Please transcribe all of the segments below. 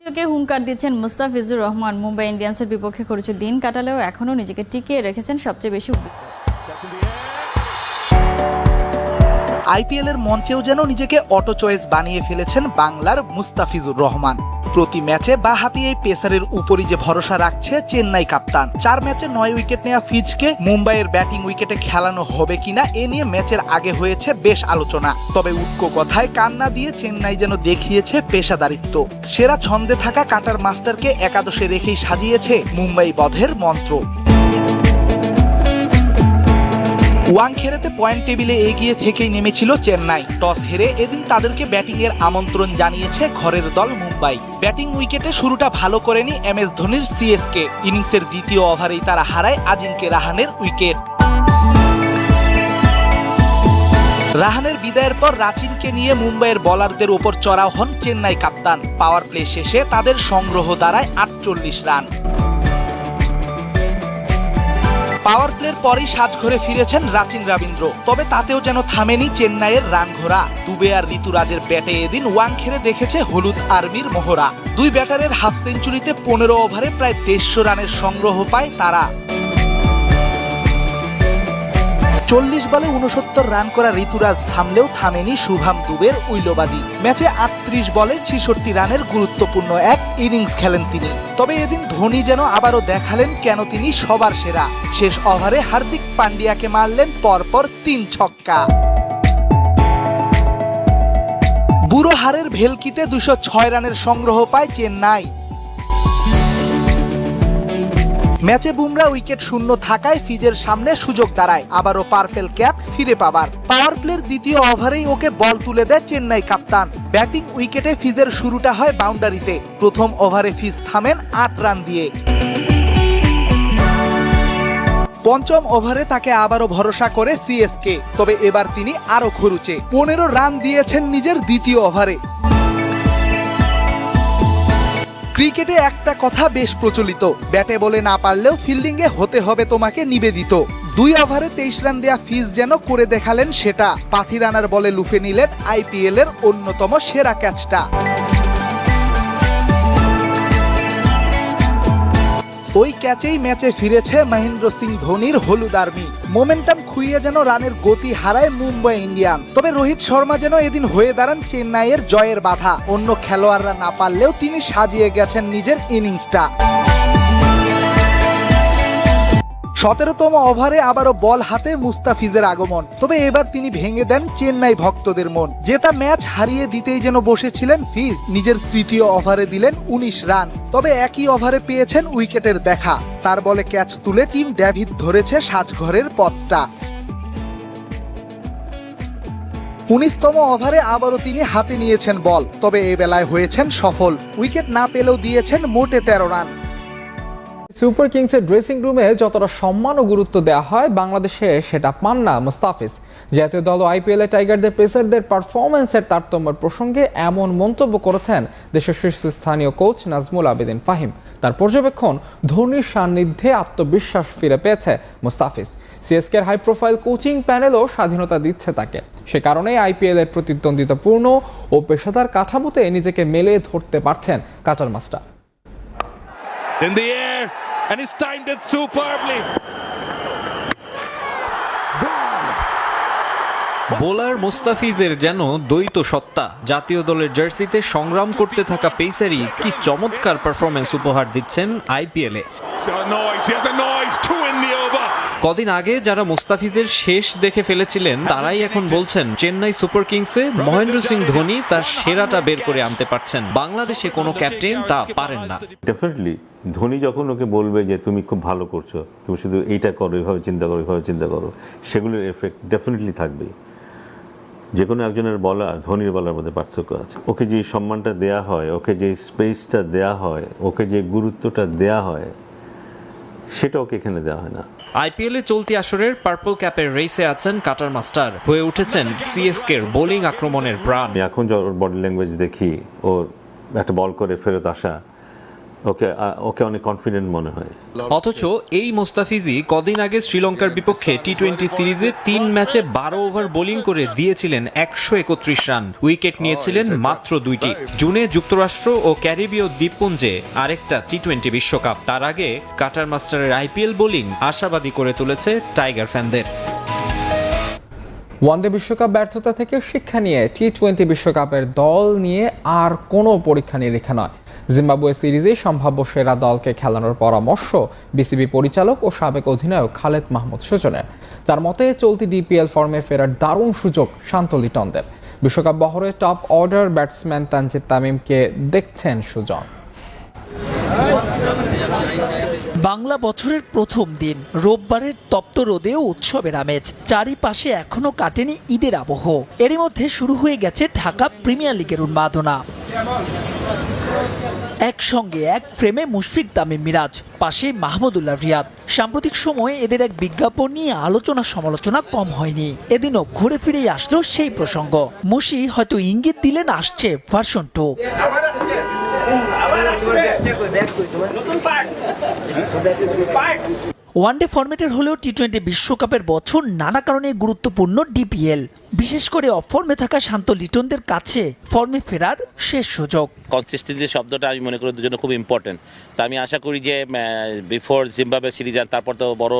কে হুঙ্কার দিচ্ছেন মুস্তাফিজুর রহমান। মুম্বাই ইন্ডিয়ান্সের বিপক্ষে কিছু দিন কাটালেও এখনও নিজেকে টিকিয়ে রেখেছেন সবচেয়ে বেশি। আইপিএলের মঞ্চেও যেন নিজেকে অটো চয়েস বানিয়ে ফেলেছেন বাংলার মুস্তাফিজুর রহমান। প্রতি ম্যাচে বা হাতি এই পেসারের উপরই যে ভরসা রাখছে চেন্নাই কাপ্তান। 4 ম্যাচে 9 উইকেট নেওয়া ফিজকে মুম্বাইয়ের ব্যাটিং উইকেটে খেলানো হবে কিনা এ নিয়ে ম্যাচের আগে হয়েছে বেশ আলোচনা। তবে উটকো কথায় কান না দিয়ে চেন্নাই যেন দেখিয়েছে পেশাদারিত্ব। সেরা ছন্দে থাকা কাটার মাস্টারকে একাদশে রেখেই সাজিয়েছে মুম্বাই বধের মন্ত্র। ওয়াংখেড়েতে পয়েন্ট টেবিলে এগিয়ে থেকেই নেমেছিল চেন্নাই। টস হেরে এদিন তাদেরকে ব্যাটিংয়ের আমন্ত্রণ জানিয়েছে ঘরের দল মুম্বাই। ব্যাটিং উইকেটে শুরুটা ভালো করেনি এমএস ধোনির সিএসকে। ইনিংসের দ্বিতীয় ওভারেই তারা হারায় আজিঙ্কে রাহানের উইকেট। রাহানের বিদায়ের পর রাচিনকে নিয়ে মুম্বাইয়ের বোলারদের ওপর চড়াও হন চেন্নাই কাপ্তান। পাওয়ার প্লে শেষে তাদের সংগ্রহ দাঁড়ায় 48 রান। পাওয়ার প্লের পরই সাজঘরে ফিরেছেন রাচিন রবীন্দ্র। তবে তাতেও যেন থামেনি চেন্নাইয়ের রান ঘোড়া। দুবে আর ঋতুরাজের ব্যাটে এদিন ওয়াংখেড়ে দেখেছে হলুদ আর্মির মহড়া। দুই ব্যাটারের হাফ সেঞ্চুরিতে 15 ওভারে প্রায় 150 রানের সংগ্রহ পায় তারা। 40 বলে 69 রান করা ঋতুরাজ থামলেও থামেনি শুভাম দুবের উইলোবাজি। ম্যাচে 38 বলে 66 রানের গুরুত্বপূর্ণ এক ইনিংস খেলেন তিনি। তবে এদিন ধোনি যেন আবারও দেখালেন কেন তিনি সবার সেরা। শেষ ওভারে হার্দিক পান্ডিয়াকে মারলেন পরপর 3 ছক্কা। বুড়ো হারের ভেলকিতে 206 রানের সংগ্রহ পায় চেন্নাই। ম্যাচে বুমরা উইকেট শূন্য থাকায় ফিজের সামনে সুযোগ দাঁড়ায় আবারও পার্পেল ক্যাপ ফিরে পাবার। পাওয়ার প্লের দ্বিতীয় ওভারেই ওকে বল তুলে দেয় চেন্নাই কাপ্তান। ব্যাটিং উইকেটে ফিজের শুরুটা হয় বাউন্ডারিতে। প্রথম ওভারে ফিজ থামেন 8 রান দিয়ে। পঞ্চম ওভারে তাকে আবারও ভরসা করে সিএসকে। তবে এবার তিনি আরো খরুচে 15 রান দিয়েছেন নিজের দ্বিতীয় ওভারে। ক্রিকেটে একটা কথা বেশ প্রচলিত, ব্যাটে বলে না পারলেও ফিল্ডিংয়ে হতে হবে তোমাকে নিবেদিত। 2 ওভারে 23 রান দেয়া ফিজ যেন করে দেখালেন সেটা। পাথি রানার বলে লুফে নিলেন আইপিএল এর অন্যতম সেরা ক্যাচটা। ওই ক্যাচেই ম্যাচে ফিরেছে মহেন্দ্র সিং ধোনির হলুদ আর্মি। মোমেন্টাম খুইয়ে যেন রানের গতি হারায় মুম্বাই ইন্ডিয়ান। তবে রোহিত শর্মা যেন এদিন হয়ে দাঁড়ান চেন্নাইয়ের জয়ের বাধা। অন্য খেলোয়াড়রা না পারলেও তিনি সাজিয়ে গেছেন নিজের ইনিংসটা। 17তম ওভারে আবারও বল হাতে মুস্তাফিজের আগমন। তবে এবার তিনি ভেঙে দেন চেন্নাই ভক্তদের মন। জেতা ম্যাচ হারিয়ে দিতেই যেন বসেছিলেন ফিজ। নিজের তৃতীয় ওভারে দিলেন 19 রান। তবে একই ওভারে পেয়েছেন উইকেটের দেখা। তার বলে ক্যাচ তুলে টিম ডেভিড ধরেছে সাজঘরের পথটা। 19তম ওভারে আবারও তিনি হাতে নিয়েছেন বল। তবে এ বেলায় হয়েছেন সফল। উইকেট না পেলেও দিয়েছেন মোটে 13 রান। সুপার কিংসের ড্রেসিং রুমে যতটা সম্মান ও গুরুত্ব দেওয়া হয় বাংলাদেশে সেটা পান না মুস্তাফিজ। জাতীয় দল ও আইপিএলে টাইগারদের পেসারদের পারফরম্যান্সের তারতম্যের প্রসঙ্গে এমন মন্তব্য করেছেন দেশের শীর্ষস্থানীয় কোচ নাজমুল আবেদিন ফাহিম। তার পর্যবেক্ষণ, ধোনির সান্নিধ্যে আত্মবিশ্বাস ফিরে পেয়েছে মুস্তাফিজ। সিএসকের হাই প্রোফাইল কোচিং প্যানেলও স্বাধীনতা দিচ্ছে তাকে। সে কারণেই আইপিএল এর প্রতিদ্বন্দ্বিতাপূর্ণ ও পেশাদার কাঠামোতে নিজেকে মেলে ধরতে পারছেন cutter master. In the air, and he's timed it superbly. Bowler মুস্তাফিজের যেন দ্বৈত সত্তা। জাতীয় দলের জার্সিতে সংগ্রাম করতে থাকা পেসারই কি চমৎকার পারফরমেন্স উপহার দিচ্ছেন আইপিএলে। কদিন আগে যারা মুস্তাফিজের শেষ দেখে ফেলেছিলেন তারাই এখন বলছেন চেন্নাই সুপার কিংসে মহেন্দ্র সিং ধোনি তার সেরাটা বের করে আনতে পারছেন। বাংলাদেশে কোনো ক্যাপ্টেন তা পারেন না। ডেফিনেটলি ধোনি যখন ওকে বলবে যে তুমি খুব ভালো করছো, তুমি শুধু এইটা করো, এইভাবে চিন্তা করো, এইভাবে চিন্তা করো, সেগুলোর এফেক্ট ডেফিনেটলি থাকবে। যে কোনো একজনের বলার ধোনির বলার মধ্যে পার্থক্য আছে। ওকে যে সম্মানটা দেয়া হয়, ওকে যে স্পেসটা দেয়া হয়, ওকে যে গুরুত্বটা দেয়া হয়, সেটা ওকে এখানে দেওয়া হয় না। আইপিএলে চলতি আসরের পার্পল ক্যাপের রেসে আছেন কাটার মাস্টার। হয়ে উঠেছেন সিএসকের বোলিং আক্রমণের প্রাণ। এখন ওর বডি ল্যাঙ্গুয়েজ দেখি, ওর একটা বল করে ফেরত আসা, ওকে অনেক কনফিডেন্ট মনে হয়। অথচ এই মুস্তাফিজই কদিন আগে শ্রীলঙ্কার বিপক্ষে টি-20 সিরিজে 3 ম্যাচে 12 ওভার বোলিং করে দিয়েছিলেন 131 রান, উইকেট নিয়েছিলেন মাত্র 2টি। জুনে যুক্তরাষ্ট্র ও ক্যারিবীয় দ্বীপপুঞ্জে আরেকটা টি-20 বিশ্বকাপ, তার আগে কাটার মাস্টারের আইপিএল বোলিং আশাবাদী করে তুলেছে টাইগার ফ্যানদের। ওয়ানডে বিশ্বকাপ ব্যর্থতা থেকে শিক্ষা নিয়ে টি-20 বিশ্বকাপের দল নিয়ে আর কোনো পরীক্ষা নিরীক্ষা নয়। জিম্বাবুয়ে সিরিজে সম্ভাব্য সেরা দলকে খেলানোর পরামর্শ বিসিবি পরিচালক ও সাবেক অধিনায়ক খালেদ মাহমুদ সুজনের। তার মতে চলতি ডিপিএল ফর্মে ফেরার দারুণ সুযোগ শান্ত লিটনদের। বিশ্বকাপ বহরে টপ অর্ডার ব্যাটসম্যান তানজিদ তামিমকে দেখছেন সুজন। বাংলা বছরের প্রথম দিন রোববারের তপ্ত রোদেও উৎসবের আমেজ, চারিপাশে এখনো কাটেনি ঈদের আবহ। এরই মধ্যে শুরু হয়ে গেছে ঢাকা প্রিমিয়ার লিগের উন্মাদনা। একসঙ্গে এক ফ্রেমে মুশফিক তামিম মিরাজ, পাশে মাহমুদুল্লাহ রিয়াদ। সাম্প্রতিক সময়ে এদের এক বিজ্ঞাপন নিয়ে আলোচনা সমালোচনা কম হয়নি। এদিনও ঘুরে ফিরেই আসলো সেই প্রসঙ্গ। মুশি হয়তো ইঙ্গিত দিলেন আসছে ভার্সন 2। ওয়ানডে ফরম্যাটের হলেও টি-20 বিশ্বকাপের বছর নানা কারণে গুরুত্বপূর্ণ ডিপিএল। বিশেষ করে অফর্মে থাকা শান্ত লিটনদের কাছে ফর্মে ফেরার শেষ সুযোগ। কনসিস্টেন্সি শব্দটা আমি মনে করি দুজনে খুব ইম্পর্টেন্ট। তা আমি আশা করি যে বিফোর জিম্বাবুয়ে সিরিজ তারপর তো বড়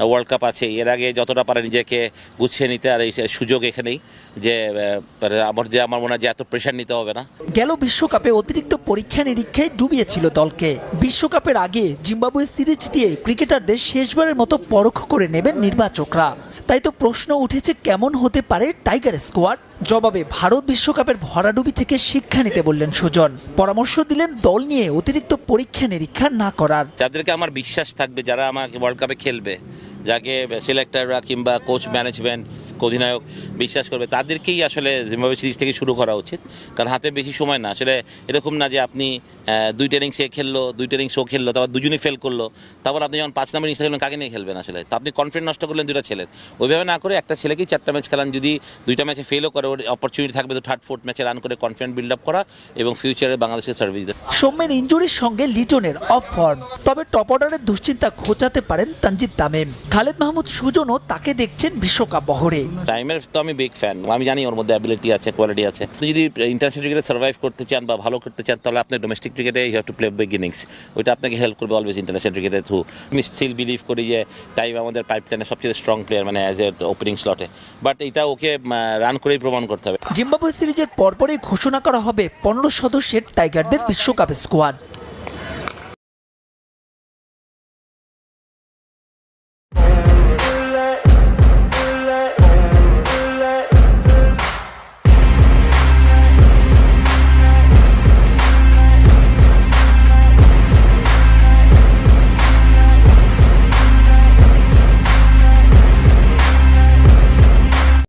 ওয়ার্ল্ড কাপ আছে, এর আগে যতটা পারে নিজেকে গুছিয়ে নিতে, আর এই সুযোগ এখানেই যে আমার মনে হয় যে এত প্রেশার নিতে হবে না। গেল বিশ্বকাপে অতিরিক্ত পরীক্ষা নিরীক্ষায় ডুবিয়েছিল দলকে। বিশ্বকাপের আগে জিম্বাবুয়ে সিরিজ দিয়ে ক্রিকেটারদের শেষবারের মতো পরখ করে নেবেন নির্বাচকরা। তাই তো প্রশ্ন উঠেছে কেমন হতে পারে টাইগার স্কোয়াড। জবাবে ভারত বিশ্বকাপের ভরাডুবি থেকে শিক্ষা নিতে বললেন সুজন। পরামর্শ দিলেন দল নিয়ে অতিরিক্ত পরীক্ষা নিরীক্ষা না করার। যাদেরকে আমার বিশ্বাস থাকবে, যারা আমাকে ওয়ার্ল্ড কাপে খেলবে, যাকে সিলেক্টররা কিংবা কোচ ম্যানেজমেন্ট অধিনায়ক বিশ্বাস করবে, তাদেরকেই আসলে জিম্বাবুয়ে সিরিজ থেকে শুরু করা উচিত। কারণ হাতে বেশি সময় না, আসলে এরকম না যে আপনি 2 ইনিংস খেললো, 2 ইনিংস ও খেললো, তারপর দুজনই ফেল করলো, তারপর আপনি যখন 5 নম্বর ইনিংস খেলবেন কাকে নিয়ে খেলবেন? আসলে তো আপনি কনফিডেন্স নষ্ট করলেন 2টা ছেলের। ওইভাবে না করে একটা ছেলেকেই 4টা ম্যাচ খেলান। যদি 2টা ম্যাচে ফেলও করে, ওর অপরচুনিটি থাকবে তো 3rd 4th ম্যাচে রান করে কনফিডেন্স বিল্ড আপ করা এবং ফিউচারে বাংলাদেশের সার্ভিস দেয়। সৌম্যের ইনজুরির সঙ্গে লিটনের অফ ফর্ম, তবে টপ অর্ডারের দুশ্চিন্তা ঘোচাতে পারেন তানজিদ তামিম। খালেদ মাহমুদ সুজনও তাকে দেখছেন বিশ্বকাপ বহরে। টাইমের তো আমি বিগ ফ্যান, আমি জানি ওর মধ্যে অ্যাবিলিটি আছে, কোয়ালিটি আছে। আপনি যদি ইন্টারন্যাশনাল ক্রিকেটে সার্ভাইভ করতে চান বা ভালো করতে চান, তাহলে আপনি ডোমেস্টিক ক্রিকেটে you have to play beginnings. ওইটা আপনাকে হেল্প করবে অলওয়েজ ইন্টারন্যাশনাল ক্রিকেটের থ্রু। আমি স্টিল বিলিভ করি যে তাইম আমাদের পাইপলাইনের সবচেয়ে স্ট্রং প্লেয়ার, মানে অ্যাজ এ ওপেনিং স্লটে। বাট এটা ওকে রান করেই প্রমাণ করতে হবে। জিম্বাবুয়ে সিরিজের পরপরই ঘোষণা করা হবে 15 সদস্যের টাইগারদের বিশ্বকাপ স্কোয়াড।